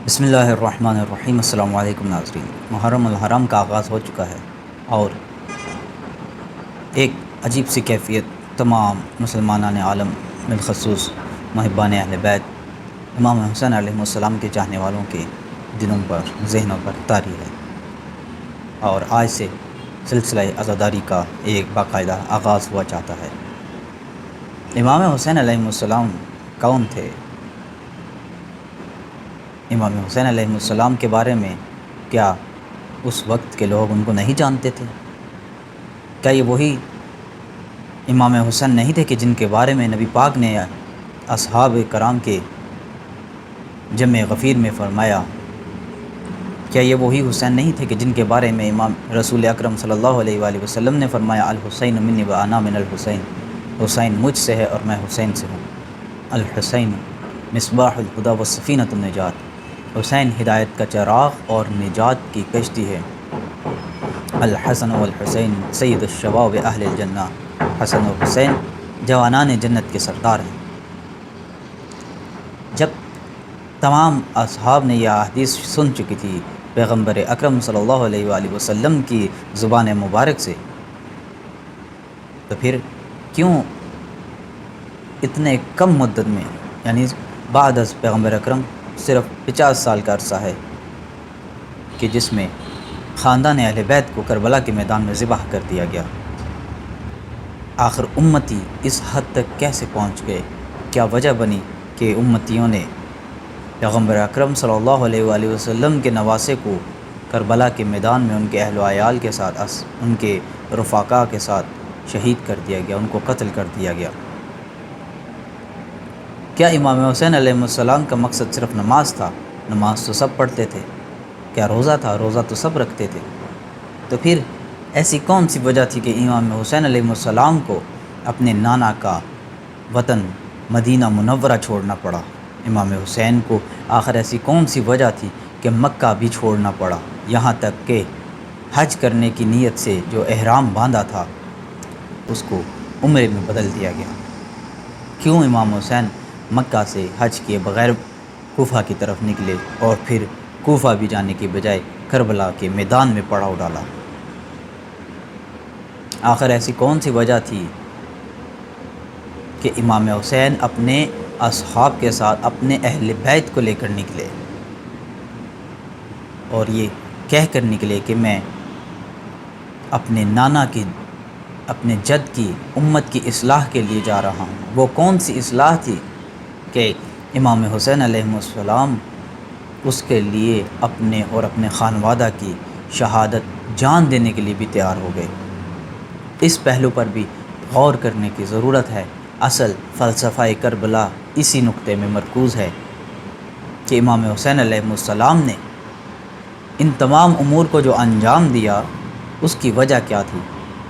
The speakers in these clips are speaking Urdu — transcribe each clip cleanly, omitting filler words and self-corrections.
بسم اللہ الرحمن الرحیم۔ السلام علیکم ناظرین۔ محرم الحرام کا آغاز ہو چکا ہے اور ایک عجیب سی کیفیت تمام مسلمانان عالم بالخصوص محبان اہل بیت امام حسین علیہ السلام کے چاہنے والوں کے دلوں پر ذہنوں پر طاری ہے، اور آج سے سلسلہ عزاداری کا ایک باقاعدہ آغاز ہوا چاہتا ہے۔ امام حسین علیہ السلام کون تھے؟ امام حسین علیہ السلام کے بارے میں کیا اس وقت کے لوگ ان کو نہیں جانتے تھے؟ کیا یہ وہی امام حسین نہیں تھے کہ جن کے بارے میں نبی پاک نے اصحاب کرام کے جمع غفیر میں فرمایا؟ کیا یہ وہی حسین نہیں تھے کہ جن کے بارے میں امام رسول اکرم صلی اللہ علیہ وآلہ وسلم نے فرمایا الحسین منی و انا من الحسین، حسین مجھ سے ہے اور میں حسین سے ہوں۔ الحسین مصباح الہدی و سفینۃ النجات، حسین ہدایت کا چراغ اور نجات کی کشتی ہے۔ الحسن والحسین سید الشباب اہل الجنہ، حسن و حسین جوانان جنت کے سردار ہیں۔ جب تمام اصحاب نے یہ احادیث سن چکی تھی پیغمبر اکرم صلی اللہ علیہ وآلہ وسلم کی زبان مبارک سے، تو پھر کیوں اتنے کم مدت میں، یعنی بعد از پیغمبر اکرم صرف 50 سال کا عرصہ ہے کہ جس میں خاندان اہل بیت کو کربلا کے میدان میں ذبح کر دیا گیا، آخر امتی اس حد تک کیسے پہنچ گئے؟ کیا وجہ بنی کہ امتیوں نے پیغمبر اکرم صلی اللہ علیہ وآلہ وسلم کے نواسے کو کربلا کے میدان میں ان کے اہل و عیال کے ساتھ ان کے رفقا کے ساتھ شہید کر دیا گیا، ان کو قتل کر دیا گیا؟ کیا امام حسین علیہ السلام کا مقصد صرف نماز تھا؟ نماز تو سب پڑھتے تھے۔ کیا روزہ تھا؟ روزہ تو سب رکھتے تھے۔ تو پھر ایسی کون سی وجہ تھی کہ امام حسین علیہ السلام کو اپنے نانا کا وطن مدینہ منورہ چھوڑنا پڑا؟ امام حسین کو آخر ایسی کون سی وجہ تھی کہ مکہ بھی چھوڑنا پڑا، یہاں تک کہ حج کرنے کی نیت سے جو احرام باندھا تھا اس کو عمرے میں بدل دیا گیا؟ کیوں امام حسین مکہ سے حج کیے بغیر کوفہ کی طرف نکلے اور پھر کوفہ بھی جانے کی بجائے کربلا کے میدان میں پڑاؤ ڈالا؟ آخر ایسی کون سی وجہ تھی کہ امام حسین اپنے اصحاب کے ساتھ اپنے اہل بیت کو لے کر نکلے اور یہ کہہ کر نکلے کہ میں اپنے نانا کی، اپنے جد کی امت کی اصلاح کے لیے جا رہا ہوں؟ وہ کون سی اصلاح تھی کہ امام حسین علیہ السلام اس کے لیے اپنے اور اپنے خانوادہ کی شہادت جان دینے کے لیے بھی تیار ہو گئے؟ اس پہلو پر بھی غور کرنے کی ضرورت ہے۔ اصل فلسفہ کربلا اسی نقطے میں مرکوز ہے کہ امام حسین علیہ السلام نے ان تمام امور کو جو انجام دیا اس کی وجہ کیا تھی؟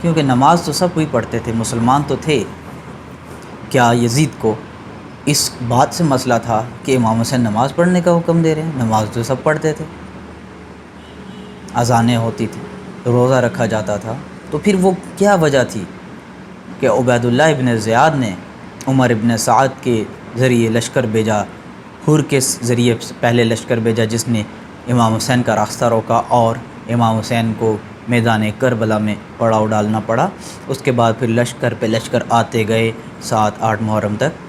کیونکہ نماز تو سب کوئی پڑھتے تھے، مسلمان تو تھے۔ کیا یزید کو اس بات سے مسئلہ تھا کہ امام حسین نماز پڑھنے کا حکم دے رہے ہیں؟ نماز تو سب پڑھتے تھے، اذانیں ہوتی تھی، روزہ رکھا جاتا تھا۔ تو پھر وہ کیا وجہ تھی کہ عبید اللہ ابن زیاد نے عمر ابن سعد کے ذریعے لشکر بھیجا، حر کے ذریعے پہلے لشکر بھیجا جس نے امام حسین کا راستہ روکا اور امام حسین کو میدان کربلا میں پڑاؤ ڈالنا پڑا؟ اس کے بعد پھر لشکر پہ لشکر آتے گئے 7-8 محرم تک،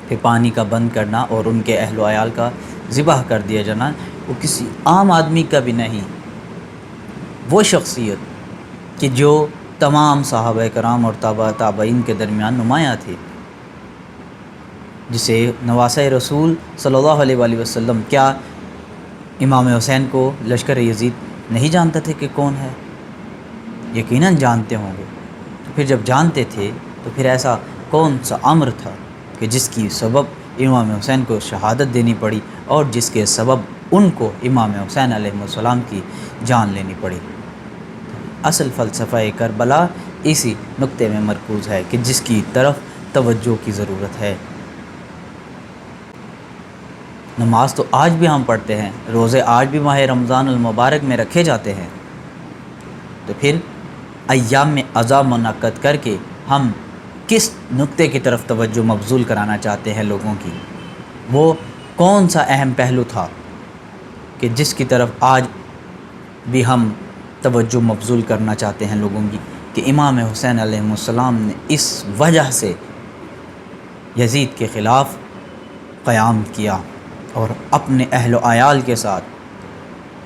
پھر پانی کا بند کرنا اور ان کے اہل و عیال کا ذبح کر دیا جانا وہ کسی عام آدمی کا بھی نہیں، وہ شخصیت کہ جو تمام صحابہ کرام اور تابعین کے درمیان نمایاں تھے، جسے نواسہ رسول صلی اللہ علیہ وآلہ وسلم، کیا امام حسین کو لشکر یزید نہیں جانتا تھے کہ کون ہے؟ یقیناً جانتے ہوں گے۔ تو پھر جب جانتے تھے تو پھر ایسا کون سا امر تھا کہ جس کی سبب امام حسین کو شہادت دینی پڑی اور جس کے سبب ان کو امام حسین علیہ السلام کی جان لینی پڑی؟ اصل فلسفہ کربلا اسی نقطے میں مرکوز ہے کہ جس کی طرف توجہ کی ضرورت ہے۔ نماز تو آج بھی ہم پڑھتے ہیں، روزے آج بھی ماہ رمضان المبارک میں رکھے جاتے ہیں، تو پھر ایام میں عزا منعقد کر کے ہم کس نقطے کی طرف توجہ مبذول کرانا چاہتے ہیں لوگوں کی؟ وہ کون سا اہم پہلو تھا کہ جس کی طرف آج بھی ہم توجہ مبذول کرنا چاہتے ہیں لوگوں کی، کہ امام حسین علیہ السلام نے اس وجہ سے یزید کے خلاف قیام کیا، اور اپنے اہل و عیال کے ساتھ،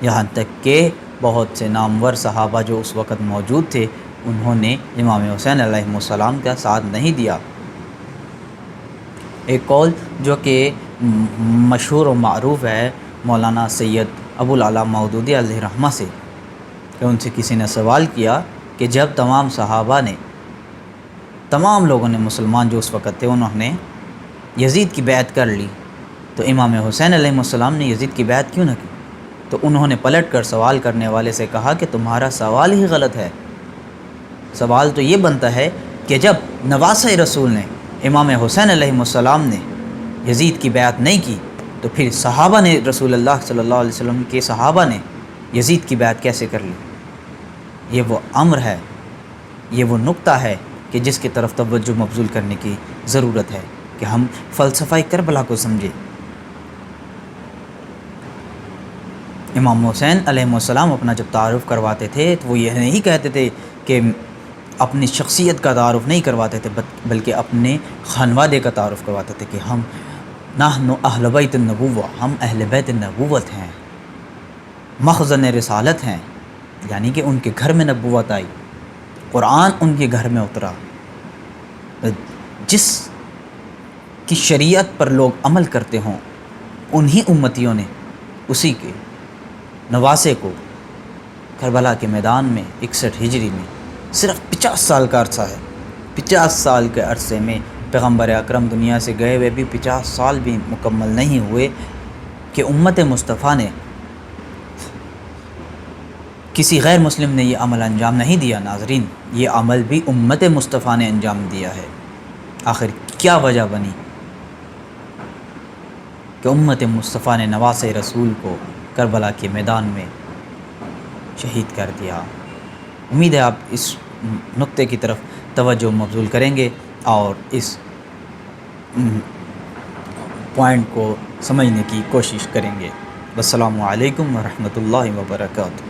یہاں تک کہ بہت سے نامور صحابہ جو اس وقت موجود تھے انہوں نے امام حسین علیہ السلام کا ساتھ نہیں دیا۔ ایک قول جو کہ مشہور و معروف ہے مولانا سید ابو العلا مودودی علیہ رحمہ سے، کہ ان سے کسی نے سوال کیا کہ جب تمام صحابہ نے، تمام لوگوں نے، مسلمان جو اس وقت تھے، انہوں نے یزید کی بیعت کر لی، تو امام حسین علیہ السلام نے یزید کی بیعت کیوں نہ کی؟ تو انہوں نے پلٹ کر سوال کرنے والے سے کہا کہ تمہارا سوال ہی غلط ہے۔ سوال تو یہ بنتا ہے کہ جب نواسۂ رسول نے، امام حسین علیہ السلام نے یزید کی بیعت نہیں کی، تو پھر صحابہ نے، رسول اللہ صلی اللہ علیہ وسلم کے صحابہ نے یزید کی بیعت کیسے کر لی؟ یہ وہ امر ہے، یہ وہ نقطہ ہے کہ جس کی طرف توجہ مبذول کرنے کی ضرورت ہے، کہ ہم فلسفہ کربلا کو سمجھیں۔ امام حسین علیہ السلام اپنا جب تعارف کرواتے تھے تو وہ یہ نہیں کہتے تھے کہ اپنی شخصیت کا تعارف نہیں کرواتے تھے، بلکہ اپنے خانوادے کا تعارف کرواتے تھے کہ ہم نحن اہل بیت النبوہ، ہم اہل بیت النبوت ہیں، مخزن رسالت ہیں، یعنی کہ ان کے گھر میں نبوت آئی، قرآن ان کے گھر میں اترا، جس کی شریعت پر لوگ عمل کرتے ہوں انہی امتیوں نے اسی کے نواسے کو کربلا کے میدان میں 61 ہجری میں، صرف 50 سال کا عرصہ ہے، 50 سال کے عرصے میں پیغمبر اکرم دنیا سے گئے ہوئے بھی 50 سال بھی مکمل نہیں ہوئے کہ امت مصطفیٰ نے، کسی غیر مسلم نے یہ عمل انجام نہیں دیا۔ ناظرین، یہ عمل بھی امت مصطفیٰ نے انجام دیا ہے۔ آخر کیا وجہ بنی کہ امت مصطفیٰ نے نواسۂ رسول کو کربلا کے میدان میں شہید کر دیا؟ امید ہے آپ اس نقطے کی طرف توجہ مبذول کریں گے اور اس پوائنٹ کو سمجھنے کی کوشش کریں گے۔ السلام علیکم ورحمۃ اللہ وبرکاتہ۔